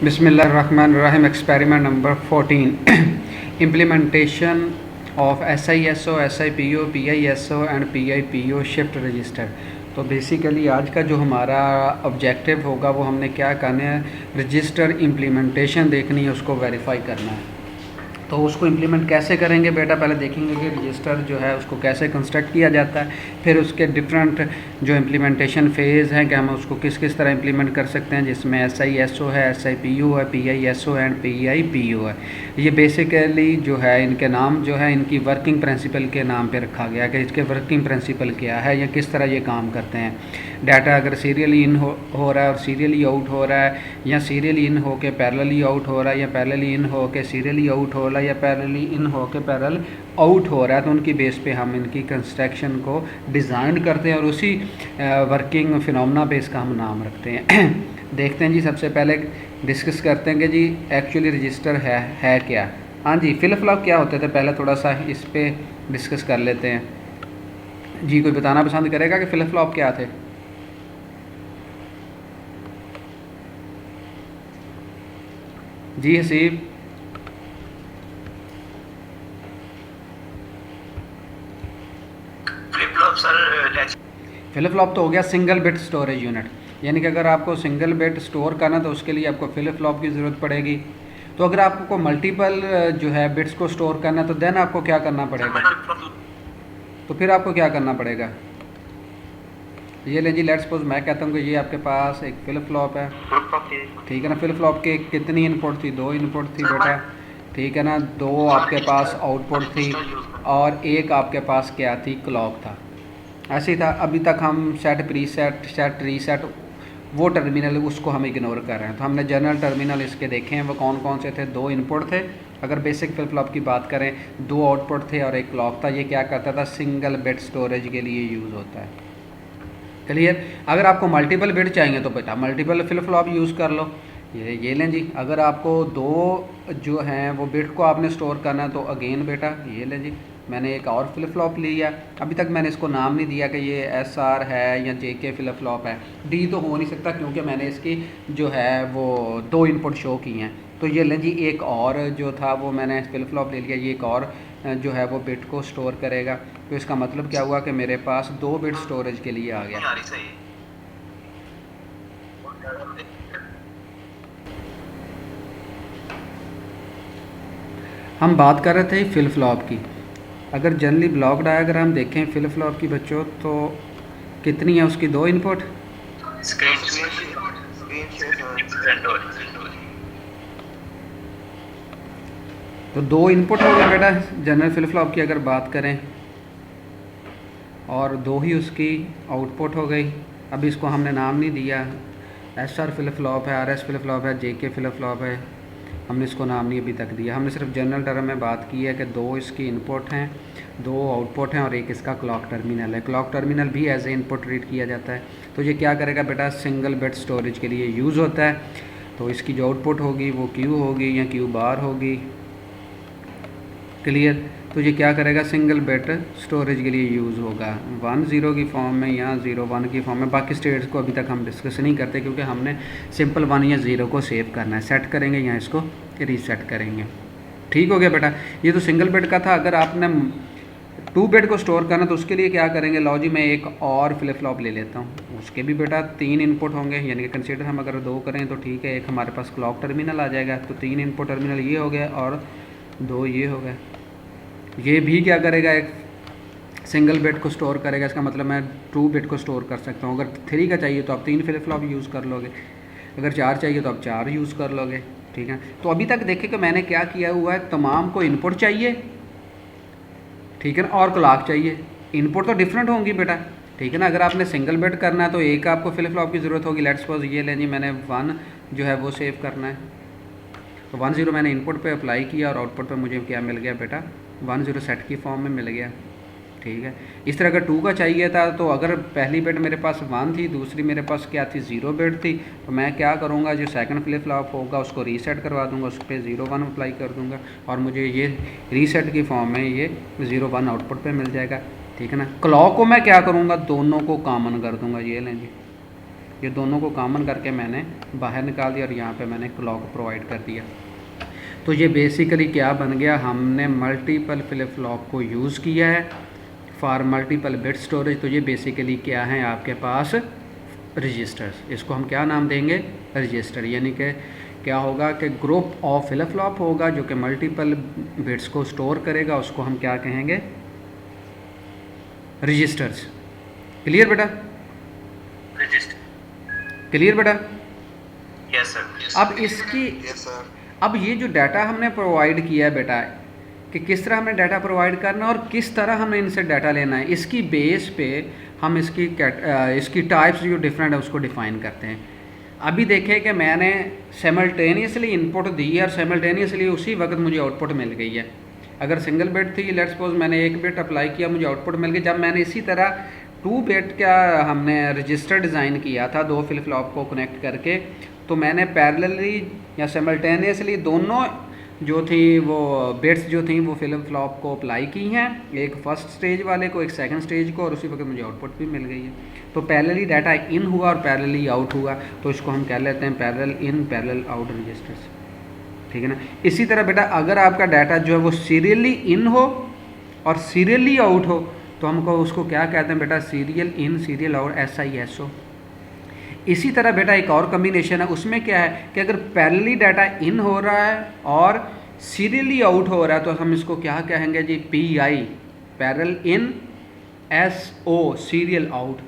बिस्मिल्लाहिर्रहमानिर्रहीम। Experiment number 14 implementation of SISO, SIPO, PISO and PIPO shift register. तो basically आज का जो हमारा ऑब्जेक्टिव होगा वो हमने क्या करना है, रजिस्टर इम्प्लीमेंटेशन देखनी है, उसको वेरीफाई करना है। तो उसको इम्प्लीमेंट कैसे करेंगे बेटा, पहले देखेंगे कि रजिस्टर जो है उसको कैसे कंस्ट्रक्ट किया जाता है, फिर उसके डिफरेंट जो इम्प्लीमेंटेशन फ़ेज़ हैं कि हम उसको किस किस तरह इम्प्लीमेंट कर सकते हैं, जिसमें SISO है, SIPO है, PISO एंड PIPO है। ये बेसिकली जो है इनके नाम जो है इनकी वर्किंग प्रिंसिपल के नाम पे रखा गया कि इसके वर्किंग प्रिंसिपल क्या है या किस तरह ये काम करते हैं। डाटा अगर सीरियली इन हो रहा है और सीरियली आउट हो रहा है, या सीरियली इन हो के पैरेलली आउट हो रहा है, या पैरेलली इन हो के सीरियली आउट हो रहा है, या पैरेलली इन हो के पैरेलल आउट हो रहा है, तो उनकी बेस पे हम इनकी कंस्ट्रक्शन को डिज़ाइन करते हैं और उसी वर्किंग फिनोमेना पे इसका हम नाम रखते हैं। देखते हैं जी, सबसे पहले डिस्कस करते हैं कि जी एक्चुअली रजिस्टर है क्या। हाँ जी, फ्लिप फ्लॉप क्या होते थे, पहले थोड़ा सा इस पे डिस्कस कर लेते हैं। जी कोई बताना पसंद करेगा कि फ्लिप फ्लॉप क्या थे? जी हसीब। फ्लिप फ्लॉप तो हो गया सिंगल बिट स्टोरेज यूनिट, यानी कि अगर आपको सिंगल बिट स्टोर करना तो उसके लिए आपको फ्लिप फ्लॉप की ज़रूरत पड़ेगी। तो अगर आपको मल्टीपल जो है बिट्स को स्टोर करना है तो देन आपको क्या करना पड़ेगा, तो फिर आपको क्या करना पड़ेगा। ये ले जी, लेट्स सपोज मैं कहता हूँ कि ये आपके पास एक फ्लिप फ्लॉप है, ठीक है ना। फ्लिप फ्लॉप के कितनी इनपुट थी, 2 इनपुट थी बेटा, ठीक है ना। 2 आपके पास आउटपुट थी और एक आपके पास क्या थी, क्लॉक था। ऐसे ही था अभी तक। हम सेट प्रीसेट सेट रीसेट वो टर्मिनल उसको हम इग्नोर कर रहे हैं। तो हमने जनरल टर्मिनल इसके देखे हैं, वो कौन कौन से थे। 2 इनपुट थे, अगर बेसिक फ्लिप फ्लॉप की बात करें, 2 आउटपुट थे और एक क्लॉक था। ये क्या करता था, सिंगल बिट स्टोरेज के लिए यूज़ होता है। क्लियर। अगर आपको मल्टीपल बिट चाहिए तो बेटा मल्टीपल फ्लिप फ्लॉप यूज़ कर लो। ये लें जी। अगर आपको 2 जो हैं वो बिट को आपने स्टोर करना है तो अगेन बेटा ये लें जी, मैंने एक और फ्लिप फ्लॉप लिया। अभी तक मैंने इसको नाम नहीं दिया कि ये SR है या JK फ्लिप फ्लॉप है। D तो हो नहीं सकता क्योंकि मैंने इसकी जो है वो 2 इनपुट शो की हैं। तो ये लें जी, एक और जो था वो मैंने फ्लिप फ्लॉप ले लिया, ये एक और जो है वो बिट को स्टोर करेगा। तो इसका मतलब क्या हुआ कि मेरे पास 2 बिट स्टोरेज के लिए आ गया। हम बात कर रहे थे फ्लिप फ्लॉप की। अगर जनरली ब्लॉक डायग्राम देखें फ्लिप फ्लॉप की बच्चों, तो कितनी है उसकी, 2 इनपुट। तो 2 इनपुट हो गए बेटा जनरल फ्लिप फ्लॉप की अगर बात करें, और 2 ही उसकी आउटपुट हो गई। अभी इसको हमने नाम नहीं दिया, SR फ्लिप फ्लॉप है, RS फ्लिप फ्लॉप है, JK फ्लिप फ्लॉप है, हमने इसको नाम नहीं अभी तक दिया। हमने सिर्फ जनरल टर्म में बात की है कि 2 इसकी इनपुट हैं, 2 आउटपुट हैं और एक इसका क्लॉक टर्मिनल है। क्लॉक टर्मिनल भी एज ए इनपुट ट्रीट किया जाता है। तो ये क्या करेगा बेटा, सिंगल बिट स्टोरेज के लिए यूज़ होता है। तो इसकी जो आउटपुट होगी वो Q होगी या Q बार होगी। क्लियर। तो ये क्या करेगा, सिंगल बिट स्टोरेज के लिए यूज़ होगा 1 0 की फॉर्म में या 0 1 की फॉर्म में। बाकी स्टेट्स को अभी तक हम डिस्कस नहीं करते क्योंकि हमने सिंपल 1 या 0 को सेव करना है। सेट करेंगे या इसको रीसेट करेंगे। ठीक हो गया बेटा। ये तो सिंगल बिट का था। अगर आपने 2 बिट को स्टोर करना तो उसके लिए क्या करेंगे, लो जी मैं एक और फ्लिप फ्लॉप ले लेता हूँ। उसके भी बेटा 3 इनपुट होंगे, यानी कि कंसीडर हम अगर 2 करें तो ठीक है, एक हमारे पास क्लॉक टर्मिनल आ जाएगा। तो 3 इनपुट टर्मिनल ये हो गया और 2 ये हो गए। ये भी क्या करेगा, एक सिंगल बिट को स्टोर करेगा। इसका मतलब मैं 2 बिट को स्टोर कर सकता हूँ। अगर 3 का चाहिए तो आप 3 फ्लिप फ्लॉप यूज़ कर लोगे, अगर 4 चाहिए तो आप 4 यूज़ कर लोगे। ठीक है। तो अभी तक देखें कि मैंने क्या किया हुआ है, तमाम को इनपुट चाहिए, ठीक है ना, और क्लॉक चाहिए। इनपुट तो डिफरेंट होंगी बेटा, ठीक है ना। अगर आपने सिंगल बिट करना है तो एक आपको फ्लिप फ्लॉप की ज़रूरत होगी। लेट्स सपोज ये लें जी, मैंने 1 जो है वो सेव करना है। तो 1 0 मैंने इनपुट पे अप्लाई किया और आउटपुट पे मुझे क्या मिल गया बेटा, 1 0 सेट की फॉर्म में मिल गया। ठीक है। इस तरह अगर 2 का चाहिए था तो अगर पहली बिट मेरे पास 1 थी, दूसरी मेरे पास क्या थी, 0 बिट थी, तो मैं क्या करूँगा, जो सेकंड फ्लिप फ्लॉप होगा उसको रीसेट करवा दूँगा, उस पर 0 1 अप्लाई कर दूँगा और मुझे ये रीसेट की फॉर्म में ये 0 1 आउटपुट पे मिल जाएगा। ठीक है ना। क्लॉक को मैं क्या करूँगा, दोनों को कॉमन कर दूँगा। ये लें जी, ये दोनों को कॉमन करके मैंने बाहर निकाल दिया और यहाँ पे मैंने क्लॉक प्रोवाइड कर दिया। तो ये बेसिकली क्या बन गया, हमने मल्टीपल फ्लिप फ्लॉप को यूज़ किया है फॉर मल्टीपल बिट स्टोरेज। तो ये बेसिकली क्या है आपके पास रजिस्टर्स, इसको हम क्या नाम देंगे, रजिस्टर। यानी कि क्या होगा कि ग्रुप ऑफ फ्लिप फ्लॉप होगा जो कि मल्टीपल बिट्स को स्टोर करेगा, उसको हम क्या कहेंगे, रजिस्टर्स। क्लियर बेटा, क्लियर बेटा? Yes sir. अब इसकी अब ये जो डाटा हमने प्रोवाइड किया है बेटा, कि किस तरह हमने डाटा प्रोवाइड करना है और किस तरह हमने इनसे डाटा लेना है, इसकी बेस पे हम इसकी टाइप्स जो डिफरेंट है उसको डिफ़ाइन करते हैं। अभी देखें कि मैंने सिमल्टेनियसली इनपुट दी है और सिमल्टेनियसली उसी वक्त मुझे आउटपुट मिल गई है। अगर सिंगल बिट थी, लेट्स सपोज मैंने एक बिट अप्लाई किया, मुझे आउटपुट मिल गई। जब मैंने इसी तरह 2 बिट का हमने रजिस्टर डिज़ाइन किया था 2 फ्लिप फ्लॉप को कनेक्ट करके, तो मैंने पैरेलली या सिमल्टेनियसली दोनों जो थी वो बिट्स जो थी वो फ्लिप फ्लॉप को अप्लाई की हैं, एक फर्स्ट स्टेज वाले को, एक सेकंड स्टेज को, और उसी वक्त मुझे आउटपुट भी मिल गई है। तो पैरेलली डाटा इन हुआ और पैरेलली आउट हुआ, तो इसको हम कह लेते हैं parallel in parallel out registers. ठीक है ना। इसी तरह बेटा अगर आपका डाटा जो है वो सीरियली इन हो और सीरियली आउट हो, तो हमको उसको क्या कहते हैं बेटा, serial in serial out, SISO। इसी तरह बेटा एक और कम्बिनेशन है, उसमें क्या है कि अगर पैरेलली डाटा इन हो रहा है और सीरियली आउट हो रहा है, तो हम इसको क्या कहेंगे जी, PI parallel in, SO serial out.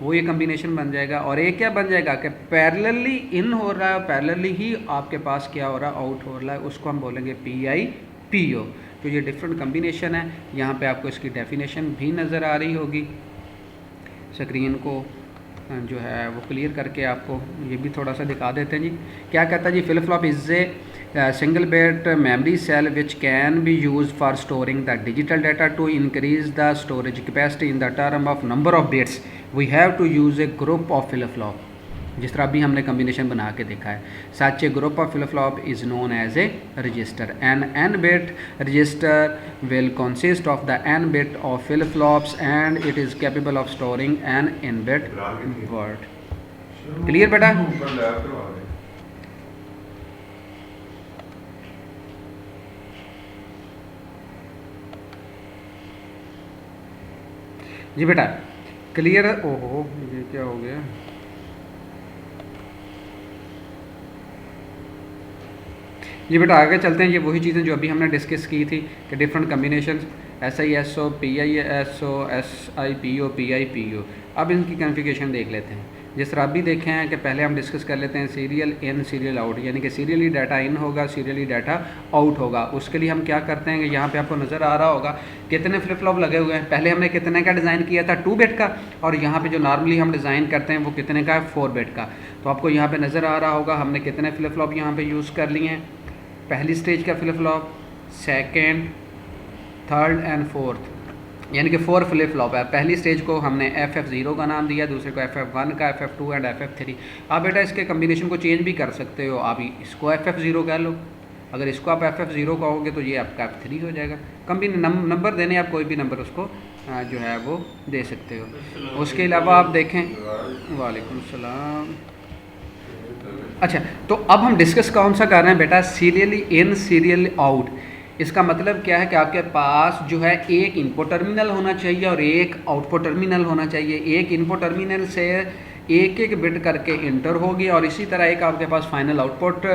वो ये कम्बिनेशन बन जाएगा। और एक क्या बन जाएगा कि पैरेलली इन हो रहा है, पैरेलली ही आपके पास क्या हो रहा है, आउट हो रहा है, उसको हम बोलेंगे PI PO। तो ये डिफरेंट कम्बिनेशन है। यहाँ पे आपको इसकी डेफिनेशन भी नज़र आ रही होगी, स्क्रीन को जो है वो क्लियर करके आपको ये भी थोड़ा सा दिखा देते हैं जी। क्या कहता है जी, flip flop is a single bit memory cell which can be use for storing the digital data to increase the storage capacity in the term of number of bits we have to use a group of flip flop. जिस तरह अभी हमने combination बना के देखा है, such a group of flip flop is known as a register. An n bit register will consist of the n bit of flip flops and it is capable of storing an n bit word। Clear बेटा? जी बेटा clear? ओहो ये क्या हो गया, जी बेटा आगे चलते हैं। ये वही चीज़ें जो अभी हमने डिस्कस की थी कि different combination SISO PISO SIPO PIPO। अब इनकी कॉन्फ़िगरेशन देख लेते हैं। जिस तरह अभी देखे हैं कि पहले हम डिस्कस कर लेते हैं सीरियल इन सीरियल आउट, यानी कि सीरियली डाटा इन होगा, सीरियली डाटा आउट होगा। उसके लिए हम क्या करते हैं कि यहाँ पे आपको नज़र आ रहा होगा कितने फ्लिप फ्लॉप लगे हुए हैं। पहले हमने कितने का डिज़ाइन किया था, 2 बिट का, और यहाँ पे जो नॉर्मली हम डिज़ाइन करते हैं वो कितने का है, 4 बिट का। तो आपको यहाँ पे नज़र आ रहा होगा हमने कितने फ्लिप फ्लॉप यहाँ पे यूज़ कर लिए हैं। पहली स्टेज का flip flop, second, third and fourth, यानी कि 4 फ्लिप फ्लॉप है। पहली स्टेज को हमने FF0 का नाम दिया, दूसरे को FF1 का, FF2 एंड FF3। आप बेटा इसके कम्बिनेशन को चेंज भी कर सकते हो, आप इसको FF0 कह लो, अगर इसको आप FF0 कहोगे तो ये आपका F3 हो जाएगा। नंबर देने आप कोई भी नंबर उसको जो है वो दे सकते हो। उसके अलावा आप देखें, वालेकुम सलाम। अच्छा, तो अब हम डिस्कस कौन सा कर रहे हैं बेटा, सीरियली इन सीरियल आउट। इसका मतलब क्या है कि आपके पास जो है एक इनपुट टर्मिनल होना चाहिए और एक आउटपुट टर्मिनल होना चाहिए। एक इनपुट टर्मिनल से एक एक बिट करके इंटर होगी और इसी तरह एक आपके पास फाइनल आउटपुट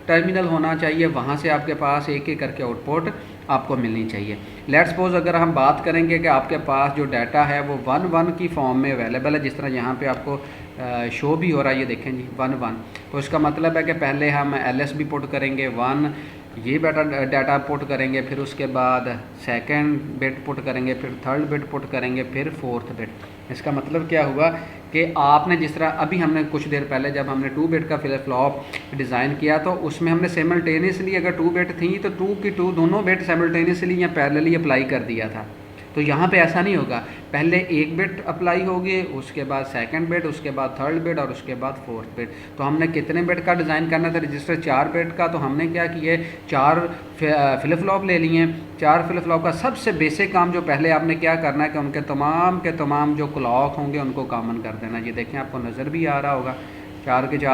टर्मिनल होना चाहिए, वहाँ से आपके पास एक एक करके आउटपुट आपको मिलनी चाहिए। लेट्स सपोज अगर हम बात करेंगे कि आपके पास जो डाटा है वो 1-1 की फॉर्म में अवेलेबल है, जिस तरह यहाँ पे आपको शो भी हो रहा है, ये देखें जी 1-1। तो इसका मतलब है कि पहले हम LSB पुट करेंगे 1, ये डाटा पुट करेंगे, फिर उसके बाद सेकंड बिट पुट करेंगे, फिर थर्ड बिट पुट करेंगे, फिर फोर्थ बिट। इसका मतलब क्या हुआ कि आपने जिस तरह अभी हमने कुछ देर पहले जब हमने 2 बिट का फ्लिप फ्लॉप डिज़ाइन किया तो उसमें हमने सिमल्टेनियसली अगर 2 बिट थी तो 2 की 2 दोनों बिट सिमल्टेनियसली या पैरेलली अप्लाई कर दिया था। तो यहाँ पे ऐसा नहीं होगा, पहले एक बिट अप्लाई होगी, उसके बाद सेकंड बिट, उसके बाद थर्ड बिट और उसके बाद फोर्थ बिट। तो हमने कितने बिट का डिज़ाइन करना था रजिस्टर, 4 बिट का। तो हमने क्या किया, 4 फ्लिप फ्लॉप ले लिए। 4 फ्लिप फ्लॉप का सबसे बेसिक काम जो पहले आपने क्या करना है कि उनके तमाम के तमाम जो क्लॉक होंगे उनको कॉमन कर देना। ये देखें आपको नज़र भी आ रहा होगा, 4 के 4